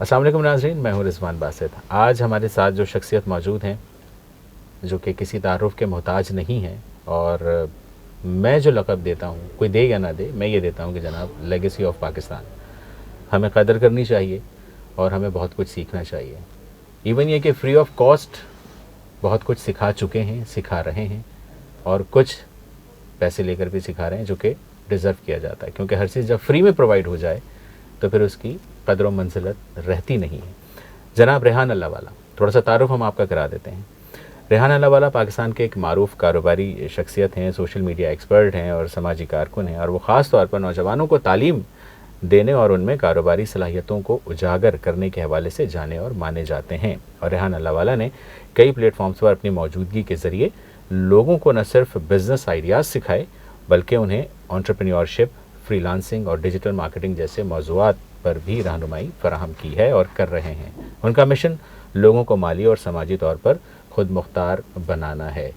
अस्सलाम वालेकुम नाज़रीन, मैं हूँ रिज़वान बासित। आज हमारे साथ जो शख्सियत मौजूद हैं जो कि किसी तारुफ़ के मोहताज नहीं हैं, और मैं जो लक़ब देता हूँ, कोई दे या ना दे, मैं ये देता हूँ कि जनाब लेगेसी ऑफ पाकिस्तान। हमें कदर करनी चाहिए और हमें बहुत कुछ सीखना चाहिए। इवन ये कि फ्री ऑफ कॉस्ट बहुत कुछ सिखा चुके हैं, सिखा रहे हैं, और कुछ पैसे लेकर भी सिखा रहे हैं जो कि डिज़र्व किया जाता है, क्योंकि हर चीज़ जब फ्री में प्रोवाइड हो जाए तो फिर उसकी कदर व मंजिलत रहती नहीं है। जनाब रेहान अल्लाहवाला, थोड़ा सा तारुफ़ हम आपका करा देते हैं। रेहान अल्लाहवाला पाकिस्तान के एक मारूफ़ कारोबारी शख्सियत हैं, सोशल मीडिया एक्सपर्ट हैं और समाजी कारकुन हैं, और वो ख़ास तौर पर नौजवानों को तालीम देने और उनमें कारोबारी सलाहियतों को उजागर करने के हवाले से जाने और माने जाते हैं। और रेहान अल्लाहवाला ने कई प्लेटफॉर्म्स पर अपनी मौजूदगी के ज़रिए लोगों को न सिर्फ बिज़नेस आइडियाज़ सिखाए, बल्कि उन्हें एंटरप्रेन्योरशिप, फ्रीलांसिंग और डिजिटल मार्केटिंग जैसे मौज़ूआत पर भी रहनुमाई फराहम की है और कर रहे हैं। उनका मिशन लोगों को माली और समाजी तौर पर खुद मुख्तार बनाना है।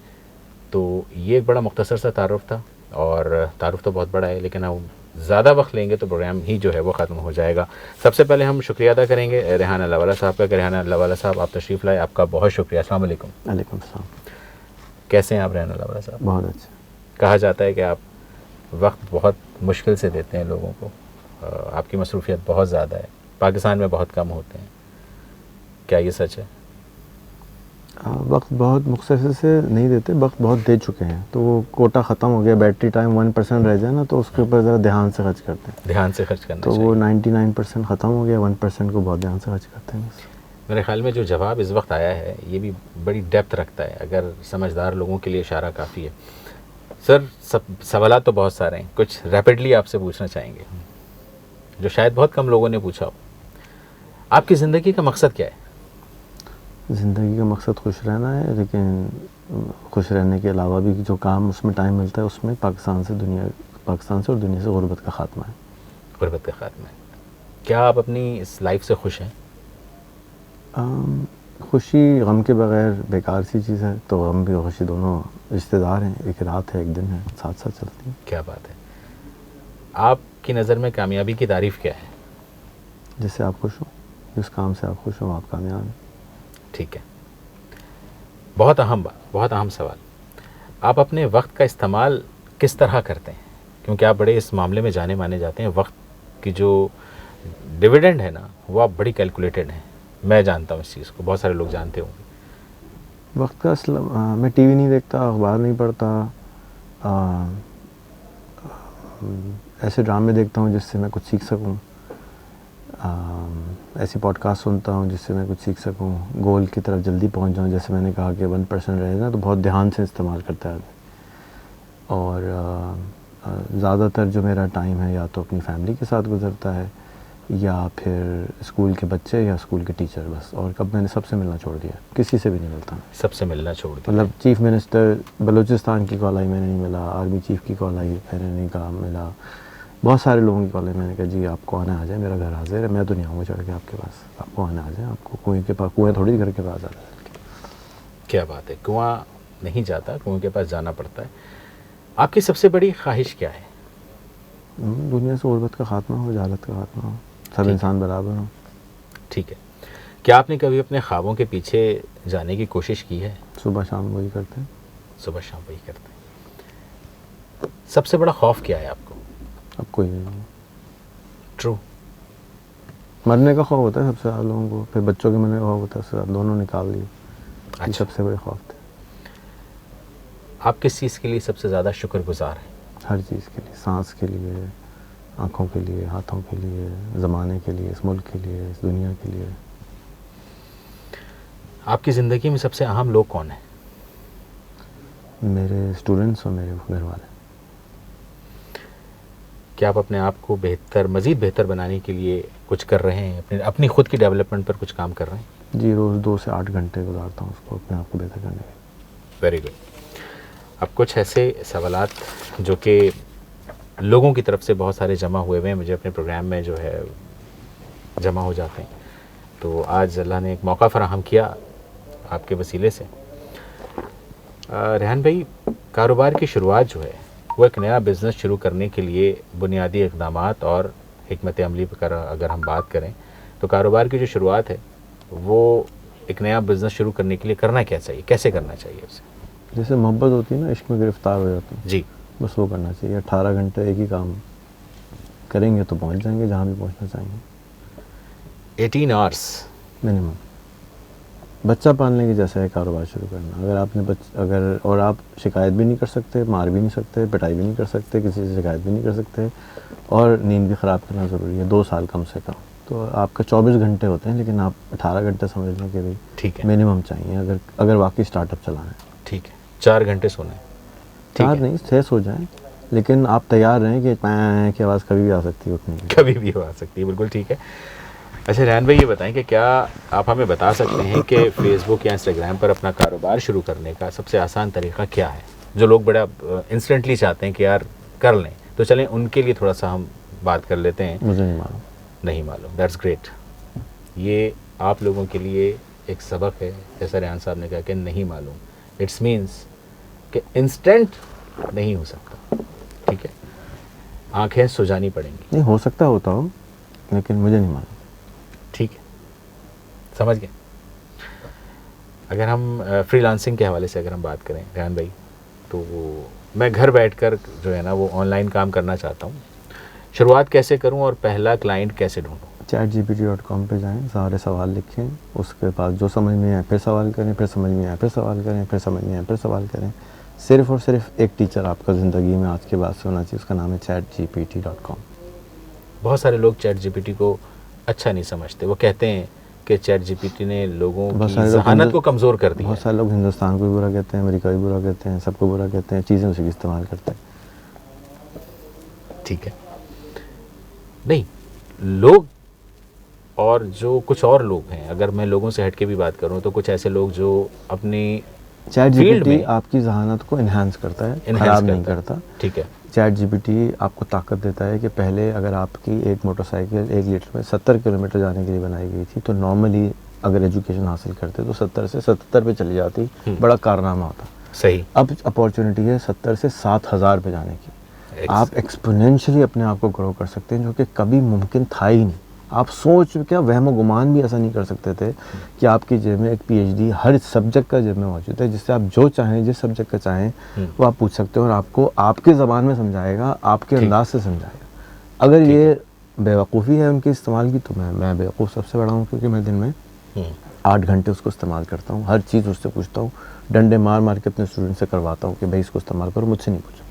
तो ये एक बड़ा मुख्तसर सा तारुफ़ था, और तारुफ़ तो बहुत बड़ा है, लेकिन हम ज़्यादा वक्त लेंगे तो प्रोग्राम ही जो है वो ख़त्म हो जाएगा। सबसे पहले हम शुक्रिया अदा करेंगे रेहान अल्लाहवाला साहब का। रेहान अल्लाहवाला साहब, आप तशरीफ़ लाए, आपका बहुत शुक्रिया। अस्सलाम वालेकुम। वालेकुम सलाम। कैसे हैं आप रेहान अल्लाहवाला साहब? बहुत अच्छा। कहा जाता है कि आप वक्त बहुत मुश्किल से देते हैं लोगों को, आपकी मसरूफ़ियत बहुत ज़्यादा है, पाकिस्तान में बहुत कम होते हैं, क्या ये सच है? वक्त बहुत मुख्तसर से नहीं देते, वक्त बहुत दे चुके हैं, तो वो कोटा ख़त्म हो गया। बैटरी टाइम 1% रह जाए ना, तो उसके ऊपर ज़रा ध्यान से खर्च करते हैं। ध्यान से खर्च करना तो चाहिए। वो 99% ख़त्म हो गया, 1% को बहुत ध्यान से खर्च करते हैं। मेरे ख्याल में जो जवाब इस वक्त आया है ये भी बड़ी डेप्थ रखता है, अगर समझदार लोगों के लिए इशारा काफ़ी है। सर, सवालात तो बहुत सारे हैं, कुछ रैपिडली आपसे पूछना चाहेंगे जो शायद बहुत कम लोगों ने पूछा हो। आपकी ज़िंदगी का मकसद क्या है? ज़िंदगी का मकसद खुश रहना है, लेकिन खुश रहने के अलावा भी जो काम उसमें टाइम मिलता है, उसमें पाकिस्तान से और दुनिया से गुर्बत का ख़ात्मा है। गुर्बत का ख़ात्मा है। क्या आप अपनी इस लाइफ से खुश हैं? खुशी गम के बग़ैर बेकार सी चीज़ है, तो गम भी और खुशी दोनों रिश्तेदार हैं। एक रात है, एक दिन है, साथ साथ चलती हैं। क्या बात है। आपकी नज़र में कामयाबी की तारीफ़ क्या है? जिससे आप खुश हो, जिस काम से आप खुश हो, आप कामयाब हैं। ठीक है, बहुत अहम बात, बहुत अहम सवाल। आप अपने वक्त का इस्तेमाल किस तरह करते हैं? क्योंकि आप बड़े इस मामले में जाने माने जाते हैं। वक्त की जो डिविडेंड है ना, वो आप बड़ी कैलकुलेटेड हैं। मैं जानता हूँ इस चीज़ को, बहुत सारे लोग जानते होंगे। वक्त का मैं टीवी नहीं देखता, अखबार नहीं पढ़ता, ऐसे ड्रामे देखता हूँ जिससे मैं कुछ सीख सकूँ, ऐसी पॉडकास्ट सुनता हूँ जिससे मैं कुछ सीख सकूँ, गोल की तरफ जल्दी पहुँच जाऊँ। जैसे मैंने कहा कि 1% रहे ना, तो बहुत ध्यान से इस्तेमाल करता है। और ज़्यादातर जो मेरा टाइम है या तो अपनी फैमिली के साथ गुजरता है, या फिर स्कूल के बच्चे या स्कूल के टीचर, बस। और कब मैंने सबसे मिलना छोड़ दिया, किसी से भी नहीं मिलता। सबसे मिलना छोड़ दिया? मतलब चीफ़ मिनिस्टर बलूचिस्तान की कॉल आई, मैंने नहीं मिला। आर्मी चीफ़ की कॉल आई, मैंने नहीं कहा मिला। बहुत सारे लोगों की कॉल आई, मैंने कहा जी आपको आना आ जाए, मेरा घर हाजिर है, मैं तो नहीं आऊँगा चढ़ के आपके पास, आपको आना आ जाए। आपको कुएँ के पास, कुएँ थोड़ी घर के पास आ जाए। क्या बात है, कुआं नहीं जाता, कुएं के पास जाना पड़ता है। आपकी सबसे बड़ी ख्वाहिश क्या है? दुनिया से गुर्बत का ख़ात्मा हो, जहालत का ख़ात्मा हो, सब इंसान बराबर हो। ठीक है। क्या आपने कभी अपने ख्वाबों के पीछे जाने की कोशिश की है? सुबह शाम वही करते हैं। सुबह शाम वही करते हैं। सबसे बड़ा खौफ क्या है आपको? अब कोई नहीं। ट्रू। मरने का खौफ होता है सबसे ज़्यादा लोगों को, फिर बच्चों के मरने का खौफ होता है, उससे दोनों निकाल दिए। अच्छा। ये सबसे बड़े खौफ थे। आप किस चीज़ के लिए सबसे ज़्यादा शुक्रगुजार हैं? हर चीज़ के लिए, सांस के लिए, आँखों के लिए, हाथों के लिए, ज़माने के लिए, इस मुल्क के लिए, इस दुनिया के लिए। आपकी ज़िंदगी में सबसे अहम लोग कौन हैं? मेरे स्टूडेंट्स और मेरे घर वाले। क्या आप अपने आप को बेहतर, मज़ीद बेहतर बनाने के लिए कुछ कर रहे हैं, अपनी खुद की डेवलपमेंट पर कुछ काम कर रहे हैं? जी, रोज़ 2 से 8 घंटे गुजारता हूँ उसको अपने आप को बेहतर करने के। Very good. अब कुछ ऐसे सवालात जो कि लोगों की तरफ से बहुत सारे जमा हुए हुए हैं, मुझे अपने प्रोग्राम में जो है जमा हो जाते हैं, तो आज अल्लाह ने एक मौका फराहम किया आपके वसीले से। रेहान भाई, कारोबार की शुरुआत जो है वो एक नया बिज़नेस शुरू करने के लिए बुनियादी इक़दामात और हिकमत अमली पर अगर हम बात करें तो कारोबार की जो शुरुआत है वो एक नया बिजनेस शुरू करने के लिए करना क्या चाहिए, कैसे करना चाहिए उसे? जैसे मोहब्बत होती है ना, इश्क में गिरफ्तार हो जाते हैं, जी। बस वो करना चाहिए। 18 घंटे एक ही काम करेंगे तो पहुंच जाएंगे जहाँ भी पहुंचना चाहेंगे। 18 आवर्स मिनिमम। बच्चा पालने की जैसा है कारोबार शुरू करना। अगर आपने अगर और आप शिकायत भी नहीं कर सकते, मार भी नहीं सकते, पिटाई भी नहीं कर सकते, किसी से शिकायत भी नहीं कर सकते, और नींद भी ख़राब करना ज़रूरी है 2 साल कम से कम, तो आपका 24 घंटे होते हैं, लेकिन आप 18 घंटे समझ लें कि भाई ठीक है, मिनिमम चाहिए अगर वाकई स्टार्टअप चलाना है। ठीक है, 4 घंटे सोना है, 4 नहीं 6 सो जाएं, लेकिन आप तैयार रहें कि पैं की आवाज़ कभी भी आ सकती है उठने की। कभी भी हो आ सकती है, बिल्कुल ठीक है। अच्छा रेहान भाई, ये बताएं कि क्या आप हमें बता सकते हैं कि फेसबुक या इंस्टाग्राम पर अपना कारोबार शुरू करने का सबसे आसान तरीका क्या है? जो लोग बड़ा इंस्टेंटली चाहते हैं कि यार कर लें, तो चलें उनके लिए थोड़ा सा हम बात कर लेते हैं। मुझे नहीं मालूम। नहीं मालूम, दैट्स ग्रेट। ये आप लोगों के लिए एक सबक है, जैसा रेहान साहब ने कहा कि नहीं मालूम, इट्स मीन्स कि इंस्टेंट नहीं हो सकता, ठीक है, आंखें सुजानी पड़ेंगी। नहीं हो सकता होता हो, लेकिन मुझे नहीं मालूम। ठीक है, समझ गए। अगर हम फ्रीलांसिंग के हवाले से अगर हम बात करें रेहान भाई, तो मैं घर बैठकर जो है ना वो ऑनलाइन काम करना चाहता हूँ, शुरुआत कैसे करूँ और पहला क्लाइंट कैसे ढूंढूँ? chatgpt.com पे जाएं, सारे सवाल लिखें, उसके बाद जो समझ में आए फिर सवाल करें, फिर समझ में आए फिर सवाल करें, फिर समझ में आए फिर सवाल करें। सिर्फ़ और सिर्फ एक टीचर आपका ज़िंदगी में आज के बाद से होना चाहिए, उसका नाम है chatgpt.com। बहुत सारे लोग चैट जीपीटी को अच्छा नहीं समझते, वो कहते हैं कि चैट जीपीटी ने लोगों की ज़हानत को कमज़ोर कर दिया। बहुत सारे लोग हिंदुस्तान को भी बुरा कहते हैं, अमेरिका भी बुरा कहते हैं, सबको बुरा कहते हैं, चीज़ें उसी की इस्तेमाल करते हैं। ठीक है, नहीं लोग और जो कुछ और लोग हैं, अगर मैं लोगों से हट के भी बात करूं तो कुछ ऐसे लोग जो अपनी ChatGPT आपकी ज़हानत को इन्हांस करता है, ख़राब नहीं करता। ठीक है, ChatGPT आपको ताकत देता है कि पहले अगर आपकी एक मोटरसाइकिल 1 लीटर में 70 किलोमीटर जाने के लिए बनाई गई थी, तो नॉर्मली अगर एजुकेशन हासिल करते तो 70 से 77 पे चली जाती, बड़ा कारनामा होता। सही। अब अपॉर्चुनिटी है 70 से 7000 पे जाने की। आप एक्सपोनेंशियली अपने आप को ग्रो कर सकते हैं, जो कि कभी मुमकिन था ही नहीं। आप सोच क्या वहम गुमान भी ऐसा नहीं कर सकते थे कि आपकी जेब में एक PhD हर सब्जेक्ट का जेब में मौजूद है, जिससे आप जो चाहें, जिस सब्जेक्ट का चाहें वो आप पूछ सकते हो और आपको आपके ज़बान में समझाएगा, आपके अंदाज से समझाएगा। अगर ये बेवकूफ़ी है उनके इस्तेमाल की, तो मैं बेवकूफ़ सबसे बड़ा हूँ, क्योंकि मैं दिन में 8 घंटे उसको इस्तेमाल करता हूँ, हर चीज़ उससे पूछता हूँ, डंडे मार मार के अपने स्टूडेंट से करवाता हूँ कि भाई इसको इस्तेमाल करो, मुझसे नहीं पूछो।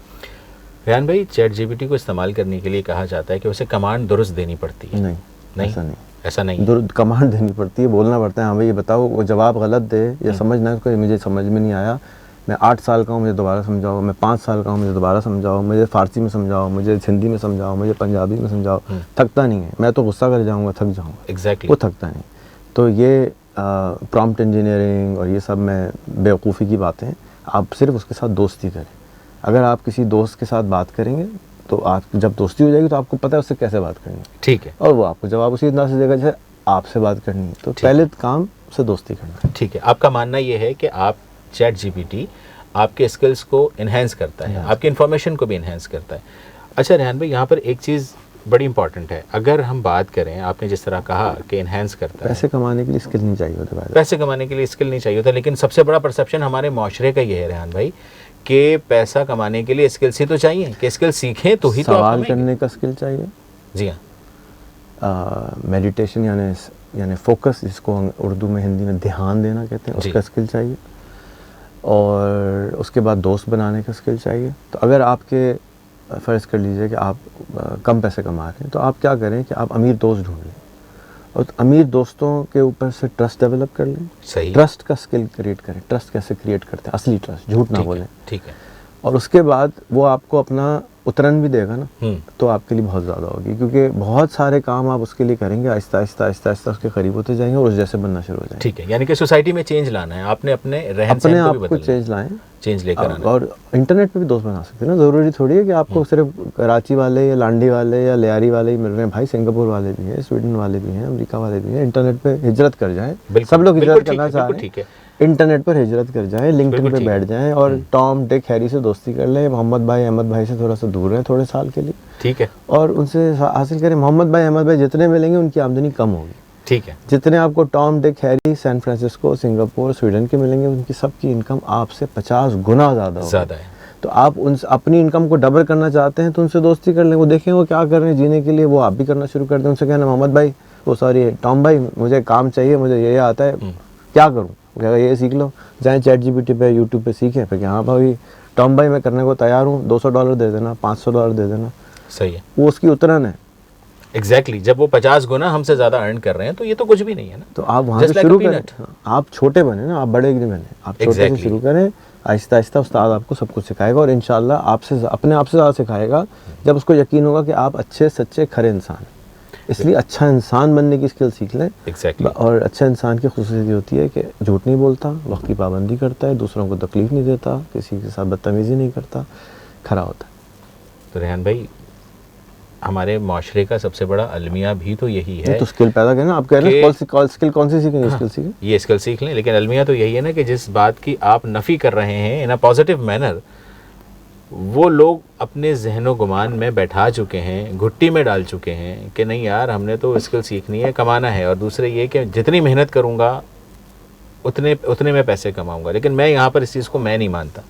रेहान भाई, चैट जीपीटी को इस्तेमाल करने के लिए कहा जाता है कि उसे कमांड दुरुस्त देनी पड़ती है। नहीं, ऐसा नहीं कमांड देनी पड़ती है, बोलना पड़ता है, हाँ भाई ये बताओ, वो जवाब गलत दे या समझना है उसको, मुझे समझ में नहीं आया, मैं 8 साल का हूँ, मुझे दोबारा समझाओ, मैं 5 साल का हूँ, मुझे दोबारा समझाओ, मुझे फ़ारसी में समझाओ, मुझे हिंदी में समझाओ, मुझे पंजाबी में समझाओ। थकता नहीं है, मैं तो गुस्सा कर जाऊँगा, थक जाऊँगा। एग्जैक्टली, वो थकता नहीं। तो ये प्रॉम्प्ट इंजीनियरिंग और ये सब में बेवकूफ़ी की बातें, आप सिर्फ उसके साथ दोस्ती करें। अगर आप किसी दोस्त के साथ बात करेंगे तो आप जब दोस्ती हो जाएगी तो आपको पता है उससे कैसे बात करनी है, ठीक है, और वो आपको जवाब उसी अंदाज से देगा जैसे आपसे बात करनी है। तो पहले काम से दोस्ती करना। ठीक है, आपका मानना ये है कि आप चैट जीपीटी आपके स्किल्स को इन्हेंस करता है, आपकी इन्फॉर्मेशन को भी इन्हेंस करता है। अच्छा रेहान भाई, यहाँ पर एक चीज़ बड़ी इंपॉर्टेंट है, अगर हम बात करें, आपने जिस तरह कहा कि इन्हेंस करता है, पैसे कमाने के लिए स्किल नहीं चाहिए होता, पैसे कमाने के लिए स्किल नहीं चाहिए होता, लेकिन सबसे बड़ा परसेप्शन हमारे माशरे का ये है रेहान भाई कि पैसा कमाने के लिए स्किल्स ही तो चाहिए, कि स्किल सीखें तो ही तो सवाल करने का स्किल चाहिए। जी हाँ, मेडिटेशन यानी फोकस, जिसको उर्दू में हिंदी में ध्यान देना कहते हैं, उसका स्किल चाहिए, और उसके बाद दोस्त बनाने का स्किल चाहिए। तो अगर आपके फ़र्ज़ कर लीजिए कि आप कम पैसे कमा रहे हैं, तो आप क्या करें कि आप अमीर दोस्त ढूंढ लें, और अमीर दोस्तों के ऊपर से ट्रस्ट डेवलप कर लें। सही, ट्रस्ट का स्किल क्रिएट करें। ट्रस्ट कैसे क्रिएट करते हैं? असली ट्रस्ट, झूठ ना बोलें। ठीक है, और उसके बाद वो आपको अपना उतरन भी देगा ना, तो आपके लिए बहुत ज़्यादा होगी, क्योंकि बहुत सारे काम आप उसके लिए करेंगे, आहिस्ता आहिस्ता आहिस्ता आहिस्ता उसके करीब होते जाएंगे और उस जैसे बनना शुरू हो जाएंगे। ठीक है, यानी कि सोसाइटी में चेंज लाना है, आपने अपने रहन अपने आप को चेंज लाएं, चेंज लेकर आना। और इंटरनेट पे भी दोस्त बना सकते हैं ना, ज़रूरी थोड़ी है कि आपको सिर्फ कराची वाले या लांडी वाले या लियारी वाले ही मिल रहे हैं। भाई सिंगापुर वाले भी हैं, स्वीडन वाले भी हैं, अमेरिका वाले भी हैं। इंटरनेट पे हिजरत कर जाएं, सब लोग हिजरत करना चाह रहे हैं, इंटरनेट पर हिजरत कर जाएं, लिंक्डइन पे बैठ जाएं और टॉम डिक हैरी से दोस्ती कर लें। मोहम्मद भाई अहमद भाई से थोड़ा सा दूर रहें थोड़े साल के लिए, ठीक है, और उनसे हासिल करें। मोहम्मद भाई अहमद भाई जितने मिलेंगे उनकी आमदनी कम होगी, ठीक है। जितने आपको Tom Dick Harry San Francisco Singapore Sweden के मिलेंगे, उनकी सबकी इनकम आपसे 50 गुना ज़्यादा है। तो आप उन अपनी इनकम को डबल करना चाहते हैं तो उनसे दोस्ती कर लें, वो देखें वो क्या कर रहे हैं जीने के लिए, वो आप भी करना शुरू कर दें। उनसे कहना मोहम्मद भाई, वो सॉरी टॉम भाई, मुझे काम चाहिए, मुझे ये आता है, क्या करूँ? वो कहेगा ये सीख लो, जाएँ ChatGPT पे यूट्यूब पे सीखें। फिर हाँ भाई टॉम भाई मैं करने को तैयार हूँ, $200 दे देना, $500 दे देना। सही है, वो उसकी उतरन है। एग्जैक्टली जब वो 50 गुना हमसे ज़्यादा अर्न कर रहे हैं तो ये तो कुछ भी नहीं है ना। तो आप वहाँ से शुरू करें, आप छोटे बने ना, आप बड़े नहीं बने, आप छोटे से शुरू करें। आहिस्ता आहिस्ता उस्ताद आपको सब कुछ सिखाएगा और इंशाल्लाह आपसे अपने आप से ज़्यादा सिखाएगा जब उसको यकीन होगा कि आप अच्छे सच्चे खरे इंसान हैं। इसलिए अच्छा इंसान बनने की स्किल सीख लें। एग्जैक्टली। और अच्छा इंसान की खुसूसियत होती है कि झूठ नहीं बोलता, वक्त की पाबंदी करता है, दूसरों को तकलीफ नहीं देता, किसी के साथ बदतमीज़ी नहीं करता, खरा होता है। तो रेहान भाई, हमारे माशरे का सबसे बड़ा अलमिया भी तो यही है। तो स्किल पैदा करें। आप कह रहे हैं स्किल कौन सी सीखेंगे? स्किल सीखें, ये स्किल सीख लें, लेकिन अलमिया तो यही है ना कि जिस बात की आप नफ़ी कर रहे हैं इन अ पॉजिटिव मैनर, वो लोग अपने जहनो गुमान में बैठा चुके हैं, घुट्टी में डाल चुके हैं कि नहीं यार हमने तो स्किल सीखनी है, कमाना है। और दूसरे ये कि जितनी मेहनत करूँगा उतने में पैसे कमाऊँगा। लेकिन मैं यहाँ पर इस चीज़ को मैं नहीं मानता।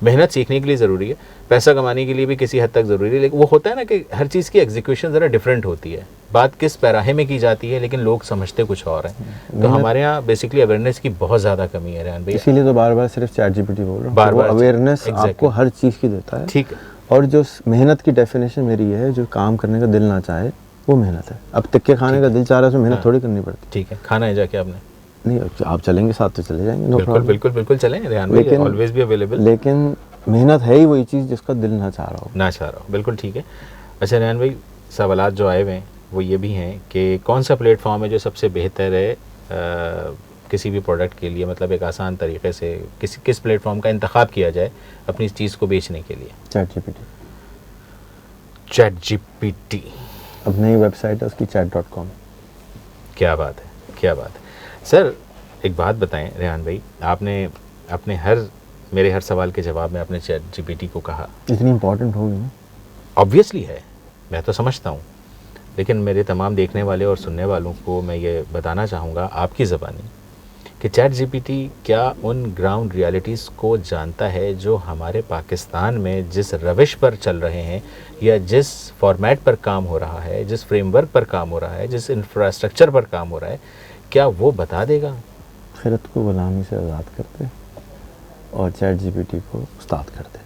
मेहनत सीखने के लिए ज़रूरी है, पैसा कमाने के लिए भी किसी हद तक ज़रूरी है, लेकिन वो होता है ना कि हर चीज़ की एग्जीक्यूशन ज़रा डिफरेंट होती है, बात किस पैराहे में की जाती है, लेकिन लोग समझते कुछ और हैं। तो हमारे यहाँ बेसिकली अवेयरनेस की बहुत ज़्यादा कमी है रेहान भाई। इसीलिए तो बार बार सिर्फ ChatGPT बोल रहा हूँ। बार-बार अवेयरनेस आपको हर चीज़ की देता है। ठीक है। और जो मेहनत की डेफिनेशन मेरी है, जो काम करने का दिल ना चाहे वो मेहनत है। अब टिक्के खाने का दिल चाह रहा है, उसमें मेहनत थोड़ी करनी पड़ती। ठीक है, खाना है जाके आपने? नहीं, आप चलेंगे साथ तो चले जाएंगे, नो प्रॉब्लम। बिल्कुल बिल्कुल चलें रेहान भाई, ऑलवेज बी अवेलेबल। लेकिन मेहनत है ही वही चीज़ जिसका दिल ना चाह रहा हो। बिल्कुल ठीक है। अच्छा रेहान भाई, सवालात जो आए हुए हैं वो ये भी हैं कि कौन सा प्लेटफॉर्म है जो सबसे बेहतर है किसी भी प्रोडक्ट के लिए, मतलब एक आसान तरीके से किस प्लेटफॉर्म का इंतखाब किया जाए अपनी चीज़ को बेचने के लिए? ChatGPT। अब नई वेबसाइट है उसकी chat.com। क्या बात है सर। एक बात बताएं रेहान भाई, आपने अपने मेरे हर सवाल के जवाब में आपने ChatGPT को कहा। इतनी इम्पोर्टेंट होगी ना? ऑब्वियसली है, मैं तो समझता हूँ, लेकिन मेरे तमाम देखने वाले और सुनने वालों को मैं ये बताना चाहूँगा आपकी ज़बानी कि ChatGPT क्या उन ग्राउंड रियलिटीज़ को जानता है जो हमारे पाकिस्तान में जिस रविश पर चल रहे हैं, या जिस फॉर्मेट पर काम हो रहा है, जिस फ्रेमवर्क पर काम हो रहा है, जिस इंफ्रास्ट्रक्चर पर काम हो रहा है, क्या वो बता देगा? खिरत को गुलामी से आज़ाद करते और ChatGPT को उस्ताद कर दें,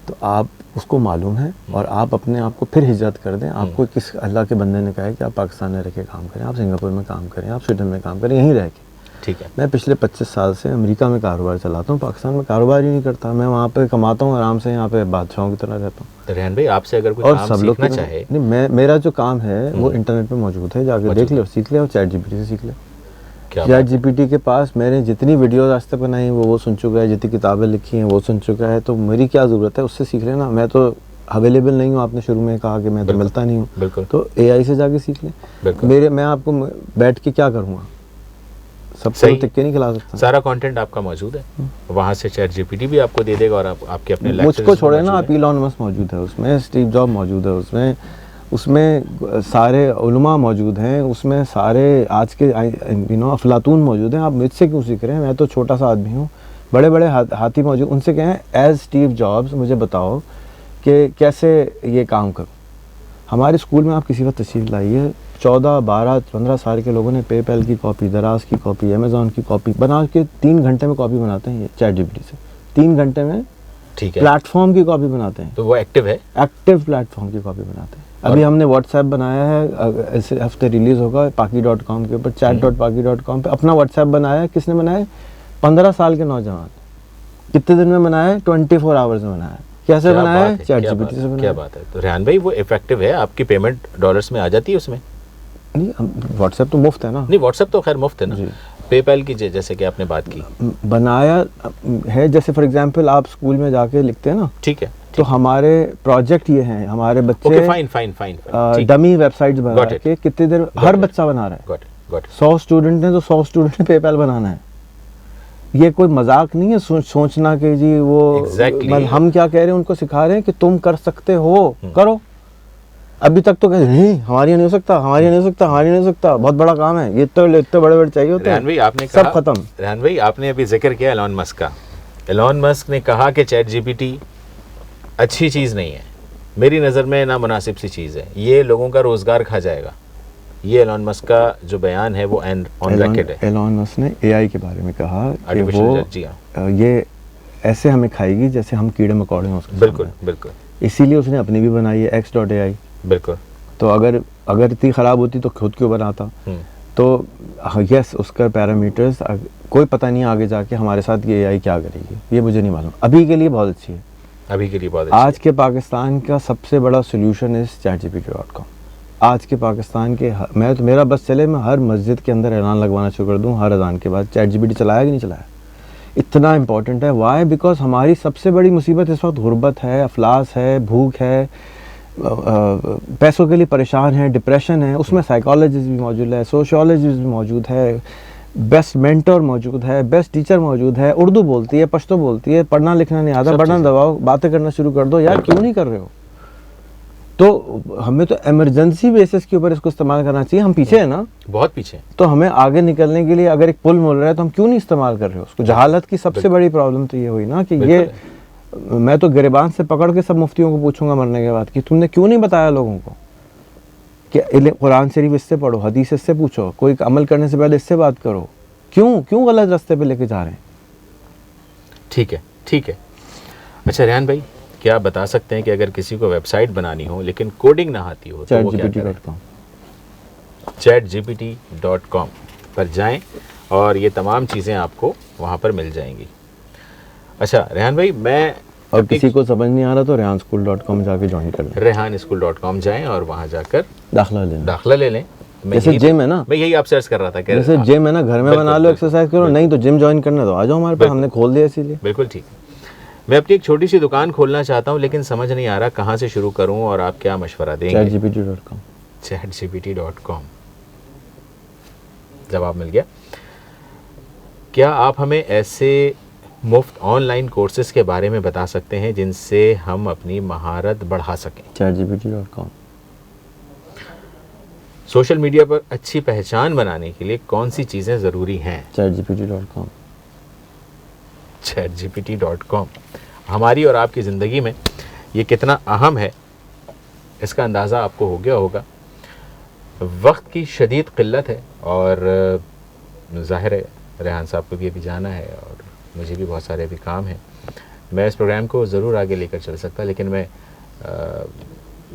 तो आप उसको मालूम है और आप अपने आप को फिर हिजरत कर दें। आपको किस अल्लाह के बंदे ने कहा है कि आप पाकिस्तान में रह के काम करें, आप सिंगापुर में काम करें, आप स्वीडन में काम करें, यहीं रह के। ठीक है। मैं पिछले 25 साल से अमेरिका में कारोबार चलाता हूँ, पाकिस्तान में कारोबार ही नहीं करता। मैं वहाँ पे कमाता हूँ आराम से, यहाँ पे बादशाहों की तरह रहता हूँ। रेहान भाई, आपसे अगर कोई काम सीखना चाहे, नहीं, मेरा जो काम है वो इंटरनेट पे मौजूद है, जाके देख ले और सीख ले, और ChatGPT से सीख ले। ChatGPT के पास मैंने जितनी वीडियोस आज तक बनाई वो सुन चुका है, जितनी किताबें लिखी हैं वो सुन चुका है, तो मेरी क्या ज़रूरत है, उससे सीख लेना। मैं तो अवेलेबल नहीं हूँ, आपने शुरू में कहा कि मैं तो मिलता नहीं हूँ, तो AI से जाके सीख लें। मैं आपको बैठ के क्या करूँगा, सबको टिक्के नहीं खिला सकता। सारा कंटेंट आपका मौजूद है वहाँ से, ChatGPT भी आपको दे देगा और आपके अपने मुझको छोड़े ना, आप इलॉन मस्क मौजूद है उसमें, स्टीव जॉब मौजूद है उसमें सारे उलमा मौजूद हैं, उसमें सारे आज के अफलातून मौजूद हैं। आप मुझसे क्यों सीख रहे हैं? मैं तो छोटा सा आदमी हूँ, बड़े बड़े हाथी मौजूद, उनसे कहें एज स्टीव जॉब्स मुझे बताओ कि कैसे ये काम करूँ। हमारे स्कूल में आप किसी वक्त तशरीफ लाइए, 14, 12, 15 साल के लोगों ने पेपैल की कॉपी, दराज की कॉपी, अमेज़ॉन की कॉपी बना के 3 घंटे में कॉपी बनाते हैं ये ChatGPT से, 3 घंटे में। ठीक है। प्लेटफॉर्म की कॉपी बनाते हैं, तो वो एक्टिव है, एक्टिव प्लेटफॉर्म की कॉपी बनाते हैं। अभी हमने WhatsApp बनाया है, इस हफ्ते रिलीज़ होगा Paki.com के ऊपर, chat.paki.com पे अपना WhatsApp बनाया है। किसने बनाया है? 15 साल के नौजवान। कितने दिन में बनाया है? 24 आवर्स में बनाया है। कैसे बनाया है? ChatGPT से बनाया। क्या बात है। तो रेहान भाई, वो इफेक्टिव है? आपकी पेमेंट डॉलर्स में आ जाती है उसमें? नहीं, WhatsApp तो मुफ्त है ना। नहीं, WhatsApp तो खैर मुफ्त है ना। पेपैल की जैसे कि आपने बात की, बनाया है, जैसे फॉर एग्जांपल आप स्कूल में जाके लिखते हैं ना। ठीक है। तो हमारे प्रोजेक्ट ये हैं, हमारे बच्चे फाइन डमी वेबसाइट्स बना के कितनी देर हर बच्चा बना रहा है। 100 स्टूडेंट हैं तो 100 स्टूडेंट ने पेपैल बनाना है। ये कोई मजाक नहीं है सोचना कि जी वो exactly. हम क्या कह रहे हैं, उनको सिखा रहे हैं कि तुम कर सकते हो, करो। अभी तक तो कहते नहीं हमारी नहीं हो सकता, हमारी नहीं हो सकता, हमारी नहीं हो सकता, बहुत बड़ा काम है, ये तो इतने बड़े बड़े चाहिए होते रेहान हैं। भाई आपने सब कहा, खत्म। रेहान भाई आपने अभी जिक्र किया एलॉन मस्क का। एलॉन मस्क ने कहा कि चैट जीपीटी अच्छी चीज़ नहीं है, मेरी नज़र में ना मुनासिब सी चीज़ है, ये लोगों का रोज़गार खा जाएगा। ये एलॉन मस्क का जो बयान है वो ऑन रिकॉर्ड है। एलॉन मस्क ने एआई के बारे में कहा कि आर्टिफिशियल वो जी हाँ, ये ऐसे हमें खाएगी जैसे हम कीड़े मकोड़े हैं उसके बिल्कुल सामने। बिल्कुल इसीलिए उसने अपनी भी बनाई है x.ai। बिल्कुल। तो अगर इतनी ख़राब होती तो खुद क्यों बनाता। तो यस उसका पैरामीटर्स कोई पता नहीं आगे जाके हमारे साथ ये एआई क्या करेगी, ये मुझे नहीं मालूम। अभी के लिए बहुत अच्छी है, अभी के लिए बहुत अच्छी आज के पाकिस्तान का सबसे बड़ा सोल्यूशन इज़ ChatGPT.com। आज के पाकिस्तान के मेरा बस चले मैं हर मस्जिद के अंदर ऐलान लगवाना शुरू कर दूँ हर अजान के बाद, ChatGPT चलाया कि नहीं चलाया। इतना इम्पोर्टेंट है। वाई? बिकॉज हमारी सबसे बड़ी मुसीबत इस वक्त गुर्बत है, अफलास है, भूख है, पैसों के लिए परेशान है, डिप्रेशन है। उसमें साइकोलॉजिस्ट भी मौजूद है, सोशियोलॉजिस्ट भी मौजूद है, बेस्ट मेंटर मौजूद है, बेस्ट टीचर मौजूद है, उर्दू बोलती है, पश्तो बोलती है, पढ़ना लिखना नहीं आता, बटन दबाओ बातें करना शुरू कर दो। यार क्यों नहीं कर रहे हो? तो हमें तो इमरजेंसी बेसिस के ऊपर इसको इस्तेमाल करना चाहिए। हम पीछे हैं ना, बहुत पीछे। तो हमें आगे निकलने के लिए अगर एक पुल मिल रहा है तो हम क्यों नहीं इस्तेमाल कर रहे हो उसको। जहालत की सबसे बड़ी प्रॉब्लम तो ये हुई ना कि ये, मैं तो गिरबान से पकड़ के सब मुफ्तियों को पूछूंगा मरने के बाद कि तुमने क्यों नहीं बताया लोगों को कि कुरान शरीफ इससे पढ़ो, हदीस इससे पूछो, कोई अमल करने से पहले इससे बात करो। क्यों गलत रास्ते पे लेके जा रहे हैं? ठीक है ठीक है। अच्छा रेहान भाई, क्या आप बता सकते हैं कि अगर किसी को वेबसाइट बनानी हो लेकिन कोडिंग ना आती हो तो वो क्या करें? ChatGPT.com पर जाएं और ये तमाम चीज़ें आपको वहाँ पर मिल जाएंगी। अच्छा रेहान भाई, मैं और किसी को समझ नहीं आ रहा तो rehanschool.com जाके ज्वाइन कर लें। rehanschool.com जाएं और वहाँ जाकर दाखिला ले लें। जैसे जिम है ना, मैं यही आप सर्च कर रहा था। जैसे जिम है ना, घर में बना लो, एक्सरसाइज करो, नहीं तो जिम ज्वाइन करना तो आ जाओ हमारे पास, हमने खोल दिया इसीलिए। बिल्कुल ठीक। मैं अपनी एक छोटी सी दुकान खोलना चाहता हूँ लेकिन समझ नहीं आ रहा कहाँ से शुरू करूँ और आप क्या मशवरा देंगे? ChatGPT.com। ChatGPT.com जवाब मिल गया। क्या आप हमें ऐसे मुफ्त ऑनलाइन कोर्सेज के बारे में बता सकते हैं जिनसे हम अपनी महारत बढ़ा सकें? ChatGPT.com। सोशल मीडिया पर अच्छी पहचान बनाने के लिए कौन सी चीज़ें ज़रूरी हैं? ChatGPT.com। ChatGPT.com हमारी और आपकी ज़िंदगी में ये कितना अहम है इसका अंदाज़ा आपको हो गया होगा। वक्त की शदीद क़िल्लत है और ज़ाहिर है रेहान साहब को भी अभी जाना है और मुझे भी बहुत सारे अभी काम हैं। मैं इस प्रोग्राम को ज़रूर आगे लेकर चल सकता, लेकिन मैं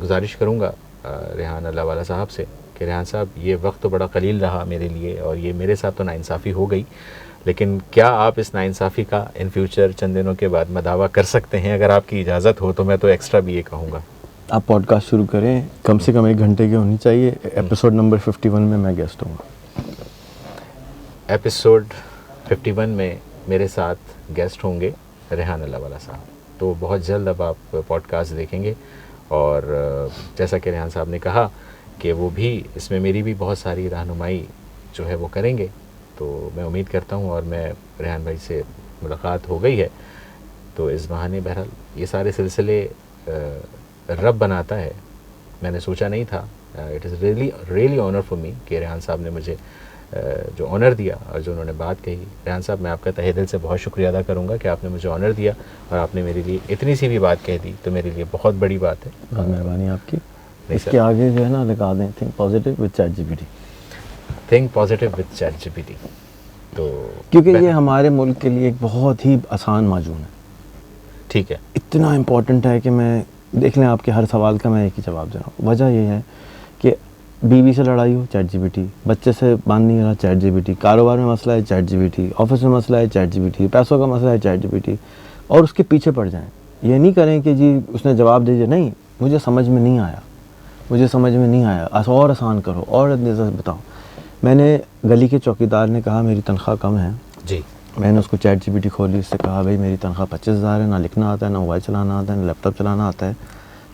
गुजारिश करूँगा रेहान अल्लाह वाला साहब से कि रेहान साहब ये वक्त तो बड़ा कलील रहा मेरे लिए और ये मेरे साथ तो नाइंसाफ़ी हो गई, लेकिन क्या आप इस नाइंसाफ़ी का इन फ्यूचर चंद दिनों के बाद मैं दावा कर सकते हैं? अगर आपकी इजाज़त हो तो मैं तो एक्स्ट्रा भी ये कहूँगा, आप पॉडकास्ट शुरू करें, कम से कम 1 घंटे की होनी चाहिए। एपिसोड नंबर 51 में मैं गेस्ट हूँगा। एपिसोड 51 में मेरे साथ गेस्ट होंगे रेहान अल्लाह वाला साहब। तो बहुत जल्द अब आप पॉडकास्ट देखेंगे और जैसा कि रेहान साहब ने कहा कि वो भी इसमें मेरी भी बहुत सारी रहनुमाई जो है वो करेंगे, तो मैं उम्मीद करता हूँ और मैं रेहान भाई से मुलाकात हो गई है तो इस बहाने बहरहाल ये सारे सिलसिले रब बनाता है। मैंने सोचा नहीं था। It is really honour for me कि रेहान साहब ने मुझे जो ऑनर दिया और जो उन्होंने बात कही। रेहान साहब, मैं आपका तहे दिल से बहुत शुक्रिया अदा करूँगा कि आपने मुझे ऑनर दिया और आपने मेरे लिए इतनी सी भी बात कह दी, तो मेरे लिए बहुत बड़ी बात है। बहुत मेहरबानी आपकी। इसके आगे जो है ना लगा दें think positive with ChatGPT। Think positive with ChatGPT। तो क्योंकि ये हमारे मुल्क के लिए एक बहुत ही आसान माजून है। ठीक है। इतना इम्पोर्टेंट है कि मैं देख लें आपके हर सवाल का मैं एक ही जवाब दे रहा हूँ। वजह ये है कि बीवी से लड़ाई हो ChatGPT, बच्चे से बांध नहीं रहा ChatGPT, कारोबार में मसला है ChatGPT, ऑफिस में मसला है ChatGPT, पैसों का मसला है ChatGPT, और उसके पीछे पड़ जाएं। ये नहीं करें कि जी उसने जवाब दे दिया, नहीं मुझे समझ में नहीं आया, मुझे समझ में नहीं आया, और आसान करो और बताओ। मैंने गली के चौकीदार ने कहा मेरी तनख्वाह कम है जी, मैंने उसको ChatGPT खोली, उससे कहा भाई मेरी तनख्वाह 25,000 है, ना लिखना आता है, ना मोबाइल चलाना आता है, ना लैपटॉप चलाना आता है,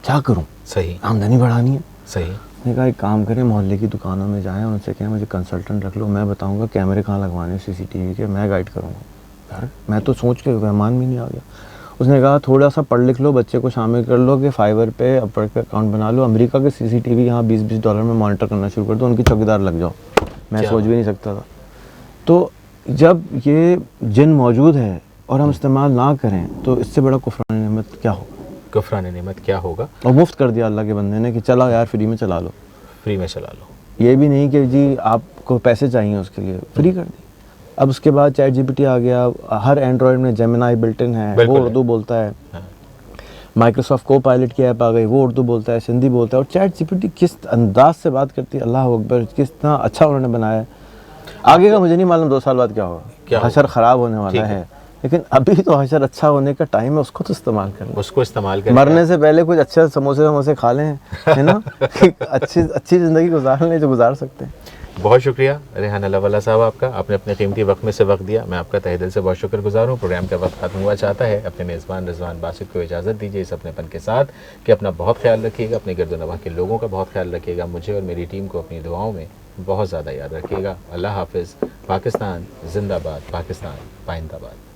क्या करूँ? सही, आमदनी बढ़ानी है। सही। मैंने कहा एक काम करें, मोहल्ले की दुकानों में जाएं, उनसे कहें मुझे कंसल्टेंट रख लो, मैं बताऊंगा कैमरे कहाँ लगवाने CCTV के, मैं गाइड करूँगा। यार मैं तो सोच के मेहमान भी नहीं आ गया। उसने कहा थोड़ा सा पढ़ लिख लो, बच्चे को शामिल कर लो कि फाइवर पे अपवर्क का अकाउंट बना लो, अमेरिका के CCTV यहाँ $20 में मॉनिटर करना शुरू कर दो, उनकी चौकीदार लग जाओ। मैं सोच भी नहीं सकता था। तो जब ये जिन मौजूद है और हम इस्तेमाल ना करें तो इससे बड़ा कुफरान नेमत क्या होगा? कुफरान नेमत क्या होगा? और मुफ्त कर दिया अल्लाह के बंदे ने कि चला यार फ्री में चला लो, फ्री में चला लो। ये भी नहीं कि जी आपको पैसे चाहिए उसके लिए, फ्री कर दी। अब उसके बाद ChatGPT आ गया, हर एंड्रॉयड में जेमिनाई बिल्ट इन है, वो उर्दू बोलता है। माइक्रोसॉफ्ट को पायलट की ऐप आ गई, वो उर्दू बोलता है, सिंधी बोलता है। और ChatGPT किस अंदाज से बात करती है, अल्लाह अकबर, कितना अच्छा उन्होंने बनाया है। आगे का मुझे नहीं मालूम 2 साल बाद क्या होगा, हशर ख़राब होने वाला है, लेकिन अभी तो हशर अच्छा होने का टाइम है, उसको तो इस्तेमाल कर, उसको इस्तेमाल कर, मरने से पहले कुछ अच्छे समोसे खा लें, है ना। अच्छी ज़िंदगी गुजार लें जो गुजार सकते हैं। बहुत शुक्रिया रेहान अल्लाहवाला साहब आपका, आपने अपने कीमती वक्त में से वक्त दिया, मैं आपका तहे दिल से बहुत शुक्रगुजार हूँ। प्रोग्राम का वक्त खत्म हुआ चाहता है, अपने मेज़बान रिजवान बासित को इजाज़त दीजिए इस अपनेपन के साथ कि अपना बहुत ख्याल रखिएगा, अपने गिरदोनवाह के लोगों का बहुत ख्याल रखिएगा, मुझे और मेरी टीम को अपनी दुआओं में बहुत ज़्यादा याद रखिएगा। अल्लाह हाफ़िज़। पाकिस्तान जिंदाबाद, पाकिस्तान पाइंदाबाद।